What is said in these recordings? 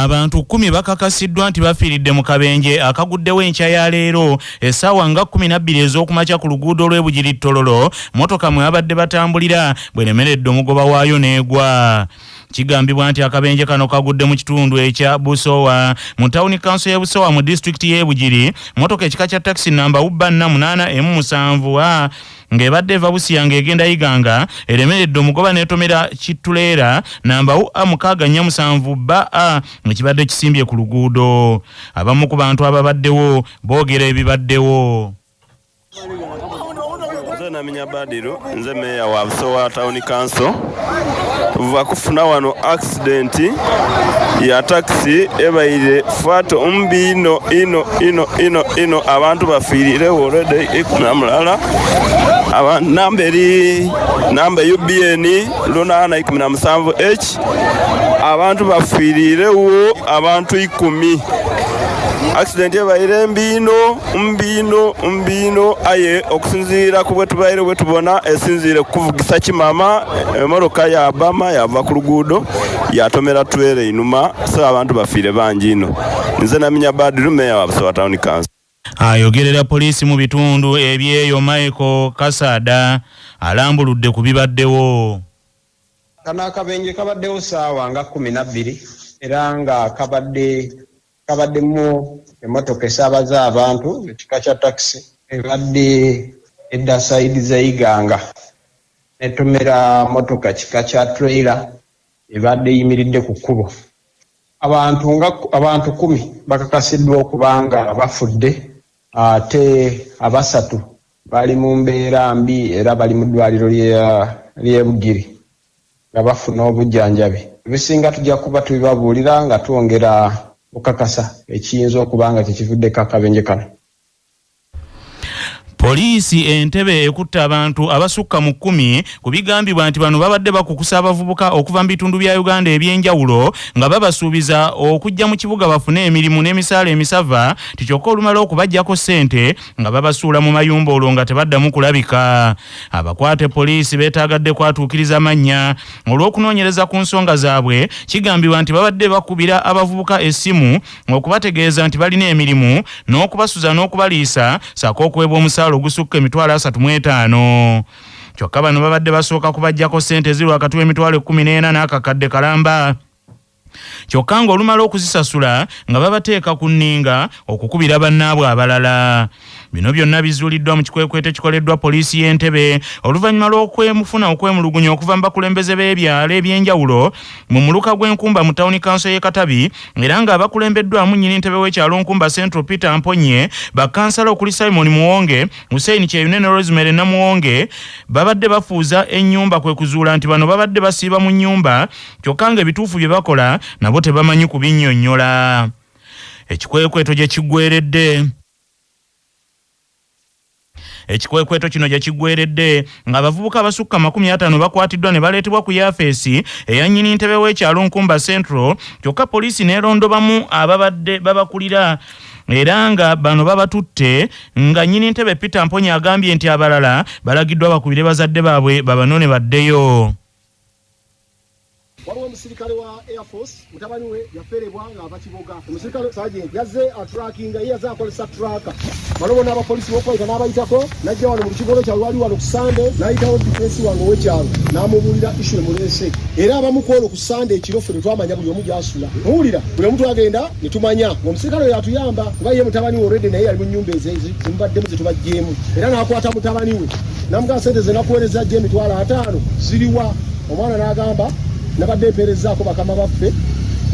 Abantu 10 bakakasiddwa nti bafiiridde mu kabenje akaguddewo enkya ya leero essaawa nga 12 ez'okumakya ku luguudo lw'e Tololo motoka mwe babadde batambulira bweremeredde omugoba waayo n'egwa. Kigambibwa nti akabenje kano kagudde mu kitundu ekya Busowa mu tawuni council ya Busowa mu district y'e Bugiri. Motoka ekika kya taxi namba U8M7 ng'ebadde eva Busia ng'egenda Iganga eremeredde omugoba n'etomera kitulera namba U647 ekibadde kisimbye ku luguudo. Abamu ku bantu ababaddewo boogera ebibaddewo. Naminya Badiro nze meya wa Busowa Town Council tuva kufuna wano accident ya taxi ebaire fato mbino ino abantu bafiirire already ikunamulala namba UBN lunana 17H abantu bafiirire wo abantu 10. Accident ebaire mbino aye okusinziira ku bwe tubona esinziire kuvugisa kimama emoroka ya Bama yava ku luguudo yatomera twere inuma so abantu bafiire bangi ino. Nze naminya Badru meya wa Busowa Town Council. Ayogerera poliisi mu bitundu ebyeyo Michael Kasada alambuludde ku bibaddewo. Kana akabenje kabaddewo saawa nga 12 era nga kabaddemu emotoka esaabaza abantu ekika kya taxi ebadde edda side za Iganga netomera motoka kika kya trailer ebadde yimiridde ku kkubo. Abantu 10 bakakasiddwa okubanga bafudde ate abasatu bali mu mbeera mbi era bali mu ddwaliro ly'e Bugiri nga bafuna obujjanjabi. Ebisinga tujja kuba tubibabuulira nga twongera okakasa ekiyinza okubanga kyekivuddeko akabenje kano. Poliisi Entebbe ekutte abantu abasukka mu 10 ku bigambibwa nti bano babadde bakukusa abavubuka okuva mu bitundu bya Uganda ebyenjawulo nga babasuubiza okujja mu kibuga bafune emirimu n'emisaala emisava tikyokka olumala okubajjako ssente nga babasuula mu mayumba olwo nga tebaddamu kulabika. Abakwate poliisi beetaagadde kwatuukiriza mannya olw'okunoonyereza ku nsonga zaabwe. Kigambibwa nti babadde bakubira abavubuka essimu okubategeeza nti balina emirimu n'okubasuza n'okubaliisa ssaako okuweebwa omusaala ogusukka emitwalo 35. Kyokka bano babadde basooka kubajjako ssente ziri wakati w'emitwalo 14 n'akakadde kalamba. Kyokka ng'olumala okuzisasula nga babateeka ku nninga okukubira bannaabwe abalala. Bino byonna bizuuliddwa mu kikwekweto ekikoleddwa poliisi y'Entebbe oluvannyuma lw'okwemufuna okwemulugunya okuva mu bakulembeze b'ebyalo ebyenjawulo mu muluka gw'enkumba mu tawuni council y'e Katabi era nga bakulembeddwamu nnyini Ntebbe w'ekyalo Nkumba Central Peter Mponye, bakansala okuli Simon Muwonge, Hussein Kyeyune ne Rosemary Namuwonge babadde bafuuza ennyumba kwe kuzuula nti bano babadde basiiba mu nnyumba kyokka nga ebituufu bye bakola nabo tebamanyi kubinnyonnyola. Ekikwekweto gye kiggweredde Ekikwekweto kino gye kiggweredde nga abavubuka abasukka 50 bakwatiddwa ne baleetebwa ku yafeesi eya nnyini Ntebbe w'ekyalo Nkumba Central, kyokka poliisi n'erondobamu ababadde babakulira era nga bano babatutte nga nnyini Ntebbe Peter Mponye agambye nti abalala balagiddwa bakubire bazadde baabwe babanone baddeyo. Waliwo omusirikale wa Air Force mutabani we yaferebwa ng'ava Kiboga. Omusirikale sergeant yazze atrackinga yazze akolesa tracker balobo n'abapoliisi b'okwayita n'abayitako najja wano mu lukiiko kyalo wali wano ku Sande n'ayitawo defensi wange ow'ekyalo n'amubuulira issue emuleese era abamu kwolwo ku Sande ekiro ffe twamanya buli omu gy'asula muwulira buli omu twagenda ne tumanya ng'omusirikale oyo atuyamba kuba ye mutabani we already naye yali mu nnyumba ezemubaddemu ze tubajjeemu era n'akwata mutabani we n'amugamba ssente ze nakuweereza gye emitwalo 5 ziriwa. Omwana n'agamba nabadde mpeerezaako bakama baffe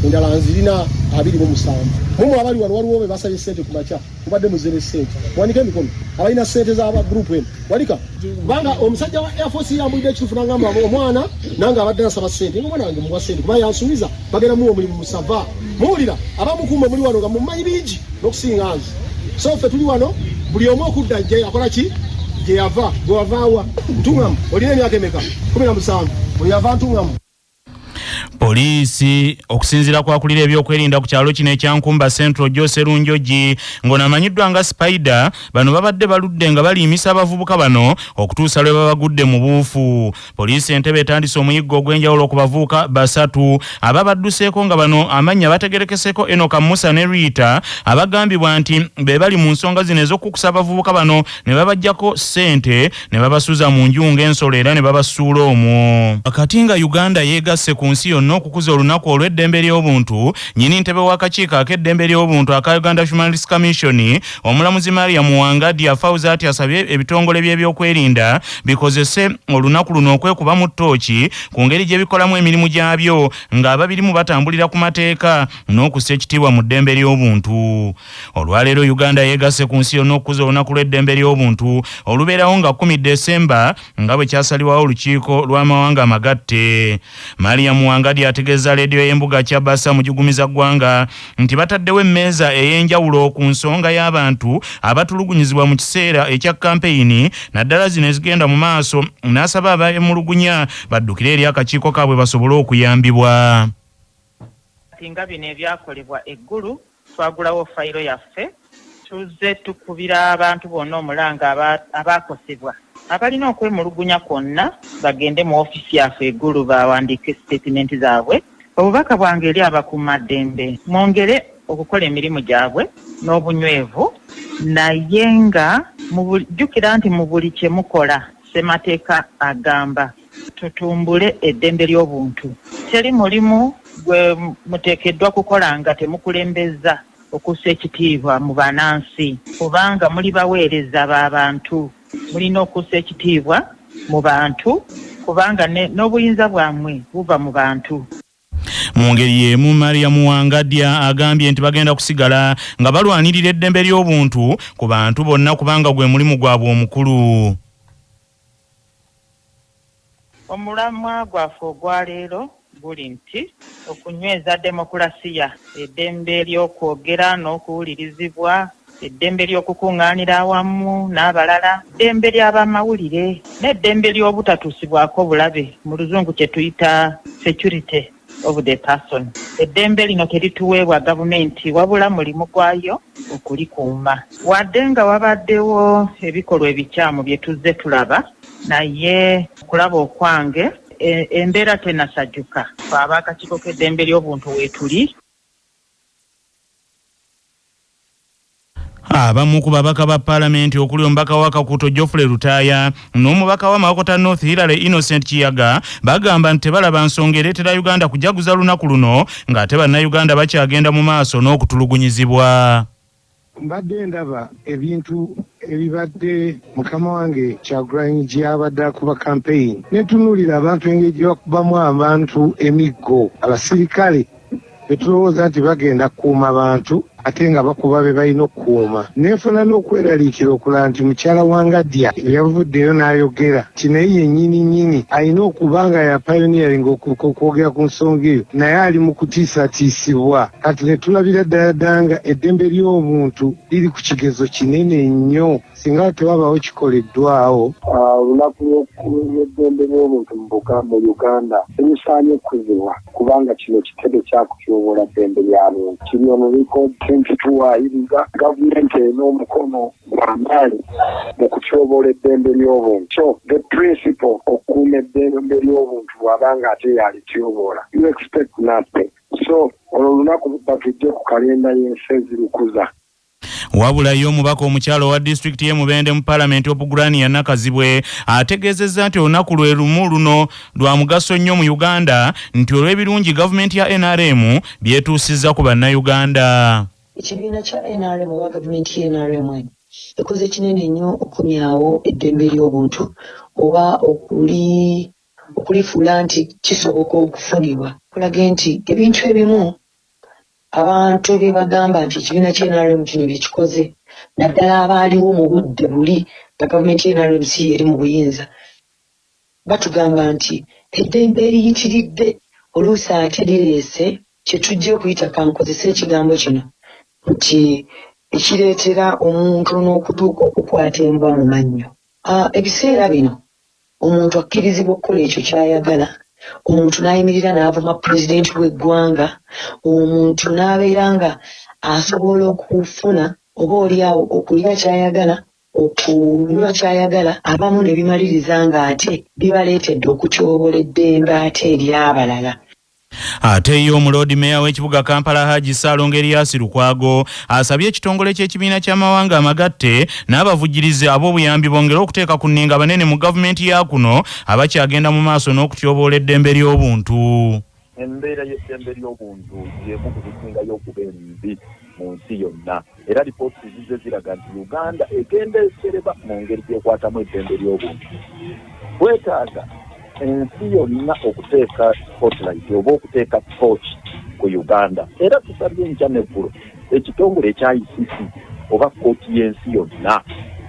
endala nzirina 27. Mumu abali wano waliwo be basabye ssente ku makya mubadde muzere ssente muwanike emikono abalina ssente z'aba gurupu eno walika kubanga omusajja wa Air Force yambulidde ekituufu n'agamba omwana nange abadde nasaba ssente ng'omwana wange muwa ssente kuba yansuubiza bagenda muwa omulimu musava. Muwulira abamukuuma muli wano nga mumanyi bingi n'okusinga nze so ffe tuli wano buli omu okudda gye akola ki gye yava gwe wavaawa ntuŋŋamu olina emyaka emeka 17 bwe yava ntuŋŋamu. Poliisi okusinziira kwakulira ebyokwerinda ku kyalo kino ekyankumba Central Jose Runjoji ng'onamanyiddwa nga Spider bano babadde baludde nga baliimisa abavubuka bano okutuusa lwe babagudde mu buufu. Poliisi Entebbe etandise omuyiggo ogw'enjawulo ku bavubuka basatu ababadduseeko nga bano amannya bategerekeseko Enoka Musa ne Rita abagambibwa nti be bali mu nsonga zino ez'okukusa abavubuka bano ne babaggyako ssente ne babasuuza mu njunga ensolo era ne babasuula omwo. Akati nga Uganda yeegasse ku nsi yonna okukuza olunaku olw'eddembe ly'obuntu, nnyini ntebe w'akakiiko ak'eddembe ly'obuntu aka Uganda Human Rights Commission omulamuzi Maria Muwangadi afawuza ati asabye ebitongole by'ebyokwerinda bikozese olunaku luno okwekuba mu ttooki ku ngeri gye bikolamu emirimu gyabyo ng'ababirimu batambulira ku mateeka n'okussa ekitiibwa mu ddembe ly'obuntu. Olwaleero Uganda yeegasse ku nsi yonna okukuza olunaku lw'eddembe ly'obuntu olubeerawo nga 10 Desemba nga bwe kyasalibwawo olukiiko lw'amawanga amagatte. Maria Muwangadi ategeeza leediyo y'embuga Kyabasa mu jugumiza ggwanga nti bataddewo emmeeza ey'enjawulo ku nsonga y'abantu abatulugunyizibwa mu kiseera ekya kampeyini naddala zino ezigenda mu maaso, n'asaba abeemulugunya baddukire eri akakiiko kaabwe basobole okuyambibwa. Nga bino ebyakolebwa eggulu twagulawo fayiro yaffe tuzze tukubira abantu bonna omulanga abaakosebwa abalina okwemulugunya kwonna bagende mu ofiisi yaffe eggulu bawandiike siteetimenti zaabwe. Obubaka bwange eri abakuumaddembe mwongere okukola emirimu gyabwe n'obunywevu, naye nga jjukira nti mu buli kye mukola Ssemateeka agamba tutumbule eddembe ly'obuntu. Teri mulimu gwe muteekeddwa kukola nga temukulembeza okussa ekitiibwa mu bannansi, kubanga muli baweereza b'abantu, mulina okussa ekitiibwa mu bantu kubanga n'obuyinza bwammwe buva mu bantu. Mu ngeri y'emu Maria Muwangadi agambye nti bagenda kusigala nga balwanirira eddembe ly'obuntu ku bantu bonna kubanga gwe mulimu gwabwe omukulu. Omulamwa gwaffe ogwaleero guli nti okunyweza demokulasiya, eddembe ly'okwogera n'okuwulirizibwa, eddembe ly'okukuŋŋaanira awamu n'abalala, eddembe ly'abamawulire n'eddembe ly'obutatuusibwako bulabe, mu luzungu kye tuyita security of the person. Eddembe lino terituweebwa gavumenti wabula mulimu gwayo okulikuuma. Wadde nga wabaddewo ebikolwa ebikyamu bye tuzze tulaba, naye okulaba okwange embeera tenasajjuka. Ab'akakiiko k'eddembe ly'obuntu weetuli. Abamu ku babaka ba Paalamenti okuli omubaka wa Kakuuto Geoffrey Lutaaya n'omubaka wa Mawokota North Hilary Innocent Kiyaga bagamba nti tebalaba nsonga ereetera Uganda kujaguza lunaku luno ng'ate bannayuganda bakyagenda mu maaso n'okutulugunyizibwa. Mbadde ndaba ebintu ebibadde mukama wange Kyagulanyi gy'abadde akuba campaign, netunuulira abantu engeri gye bakubamu abantu emiggo, abasirikale betulowooza nti bagenda kukuuma abantu ate nga bakuba be balina okukuuma. Neefuna n'okweraliikira okulaba nti mukyala wa Ngadya yavuddeyo n'ayogera nti naye yennyini alina okuba nga ya pioneering okwogera ku nsonga eyo, naye ali mu kutiisatiisibwa. Kati ne tulabira ddala nga eddembe ly'obuntu liri ku kigezo kinene nnyo singa tewabaawo kikoleddwawo. Olunaku lw'eddembe ly'obuntu mu Uganda temusaanye kuzibwa kubanga kino kitebe kyakutyoboola ddembe ly'abuntu. Kiri ono likodi tuwayiriza gavumenti erina omukono gw'amaanyi mu kutyoboola eddembe ly'obuntu. So the principle okukuuma eddembe ly'obuntu bw'abanga ate yalityoboola, you expect nothing. So olwo olunaku batujje ku kalenda y'ensi ezirukuza. Wabula yo omubaka omukyalo wa disitulikiti y'e Mubende mu Paalamenti Opugurania Nakazibwe ategeezezza nti olunaku lwe lumu luno lwa mugaso nnyo mu Uganda nti olw'ebirungi gavumenti ya NRM byetuusizza ku bannayuganda. Ekibiina kya NRM oba gavumenti ya NRM ekoze kinene nnyo okumyawo eddembe ly'obuntu oba okulifuula nti kisoboka okufunibwa. Kulage nti ebintu ebimu abantu bye bagamba nti ekibiina kya NRM kino byekikoze, naddala abaaliwo mu budde buli nga gavumenti ya NRM si eri mu buyinza, batugamba nti eddembe eriyitiridde oluusi ate lireese kye tujja okuyita kankozesa ekigambo kino nti ekireetera omuntu n'okutuuka okukwata embwa mu mannyo. Ebiseera bino omuntu akkirizibwa okukola ekyo ky'ayagala omuntu n'ayimirira n'avuma pulezidenti w'eggwanga, omuntu n'abeera nga asobola okufuna oba oliawo okulya kyayagala, okunywa kyayagala, abamu ne bimaliriza nga ate bibaleetedde okutyoboola eddembe ate ery'abalala. Ate yo omuloodi meya w'ekibuga Kampala Haji Ssaalongo Erias Lukwago asabye ekitongole ky'ekibiina ky'amawanga amagatte n'abavujjirizi ab'obuyambi bongere okuteeka ku nninga banene mu gavumenti ya kuno abakyagenda mu maaso n'okutyoboola eddembe ly'obuntu. Embeera y'eddembe ly'obuntu y'emu ku bisingayo okuba embi mu nsi yonna, era lipooti zizze ziraga nti Uganda egenda esereba mu ngeri gyekwatamu eddembe ly'obuntu. Twetaaga ensi yonna okuteeka spotlight oba okuteeka torch ku Uganda, era tusabye enkya n'eggulo ekitongole ekya ICC oba kkooti y'ensi yonna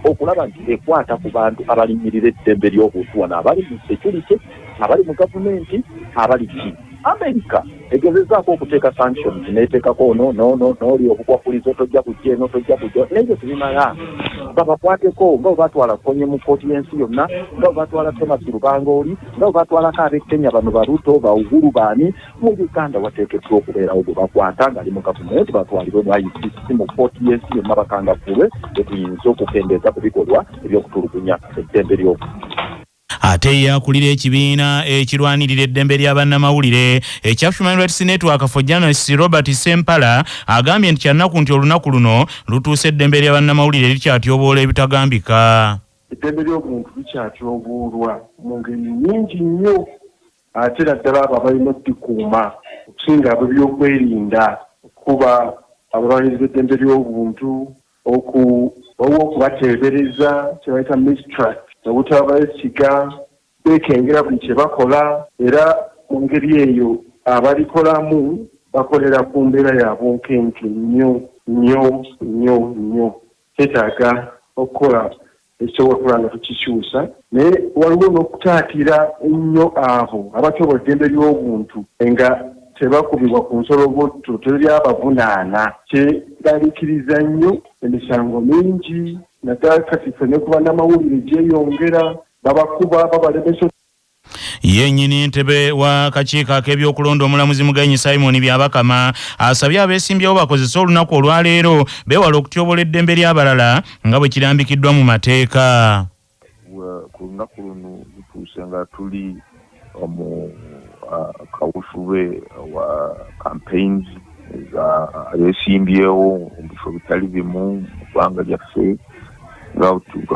okulaba nti ekwata ku bantu abalinnyirira eddembe ly'obuntu wano, abali mu security, abali mu gavumenti, abali ki. America egezezaako okuteeka sanctions n'eteekako n'oli okukwakuliza tojja kujja eno tojja kujja, n'ebyo tebimala. Babakwateko nga obatwala konye mu kkooti y'ensi yonna, nga obatwala Thomas Lubangooli, nga obatwalako ab'e Kenya bano Baruto, Uhuru baani. Mu Uganda wateekeddwa okubeerawo gwe bakwata ng'ali mu gavumenti batwalibwe mu ICC mu kkooti y'ensi yonna bakangavvulwe etuyinza okukendeeza ku bikolwa eby'okutulugunya eddembe ly'obuntu. Ate yakulira ekibiina ekirwanirira eddembe ly'abannamawulire ekya Human Rights Network for Journalists Robert Sempala agambye nti kyannaku nti olunaku luno lutuuse eddembe ly'abannamawulire likyatyoboola ebitagambika. Eddembe ly'obuntu likyatyoboolwa mu ngeri nnyingi nnyo, ate naddala abo abalina oddikuuma okusinga abo ebyokwerinda, okuba abalwaniriza b'eddembe ly'obuntu, okubateebereza kye bayita mistrust, obutaba besiga bekengera buli kye bakola, era mu ngeri eyo abalikolamu bakolera ku mbeera ya bunkenke nnyo nnyo nnyo nnyo. Kyetaaga okukola ekisobola okuba nga tukikyusa, naye waliwo n'okutaatira ennyo abo abatyobola eddembe ly'obuntu nga tebakubibwa ku nsolobotto teri abavunaana. Kyeraliikiriza nnyo emisango mingi, naddala kati ffene ku bannamawulire gyeyongera, babakuba babalemesa. Yennyini ntebe wa kakiiko ak'ebyokulonda omulamuzi Mugenyi Simon Byabakama asabye abeesimbyewo bakozese olunaku olwaleero beewala okutyoboola eddembe ly'abalala nga bwe kirambikiddwa mu mateeka. Ku lunaku luno lutuuse nga tuli mu kawusube wa campaigns abeesimbyewo mu bifo bitali bimu mu ggwanga lyaffe, nga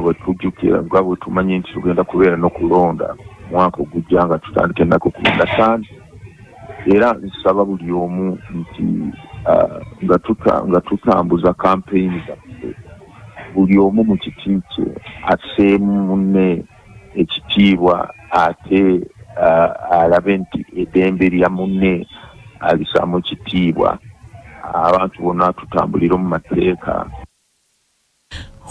bwe tujjukira nga bwe tumanye nti tugenda kubeera n'okulonda mwaka ogujja nga tutandika ennaku 15, era nsaba buli omu nti nga tutambuza campaign zaffe, buli omu mu kiti kye asseemu munne ekitiibwa, ate alabe nti eddembe lya munne alisaamu ekitiibwa. Abantu bonna tutambulira mu mateeka.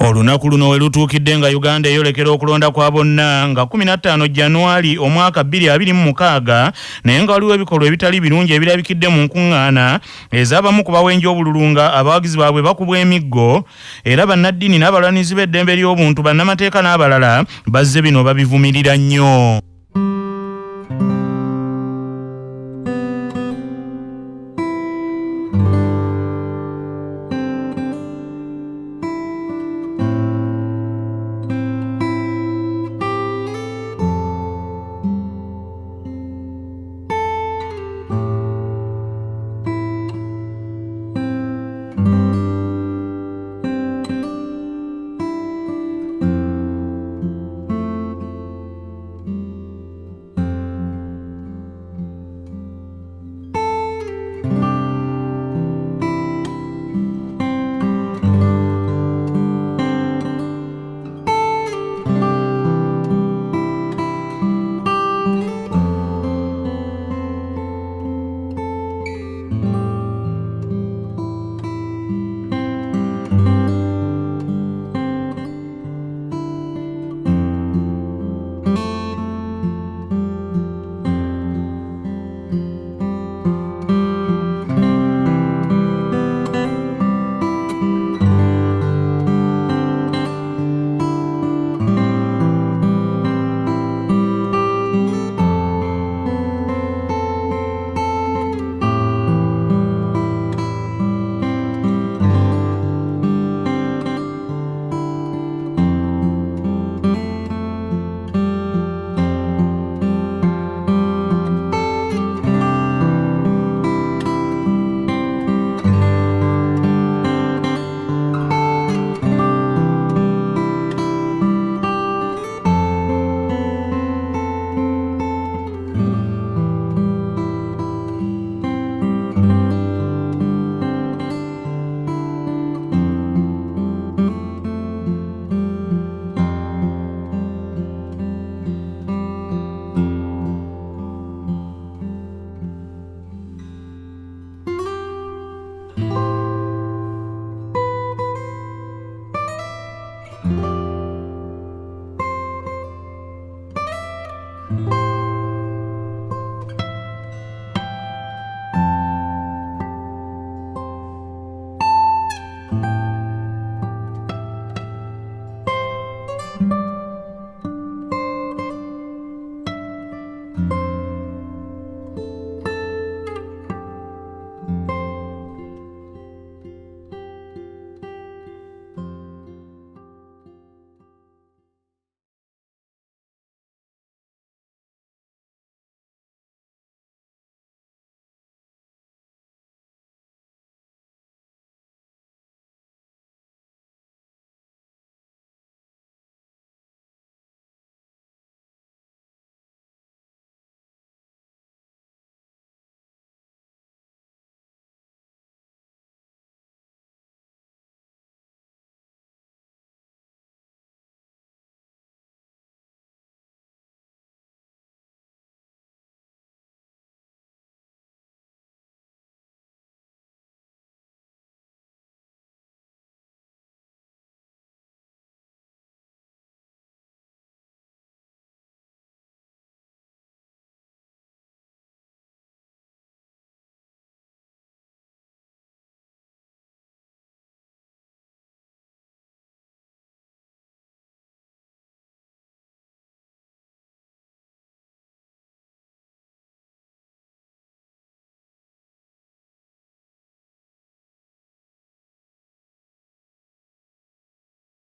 Olunaku luno we lutuukidde nga Uganda eyolekera okulonda kwa bonna nga 15 Januari omwaka 2026, naye nga waliwo ebikolwa ebitali birungi ebirabikidde mu nkuŋŋaana ez'abamu ku bawenja obululu nga abawagizi baabwe bakubwa emiggo, era bannaddiini n'abalwanizi b'eddembe ly'obuntu, bannamateeka n'abalala bazze bino babivumirira nnyo.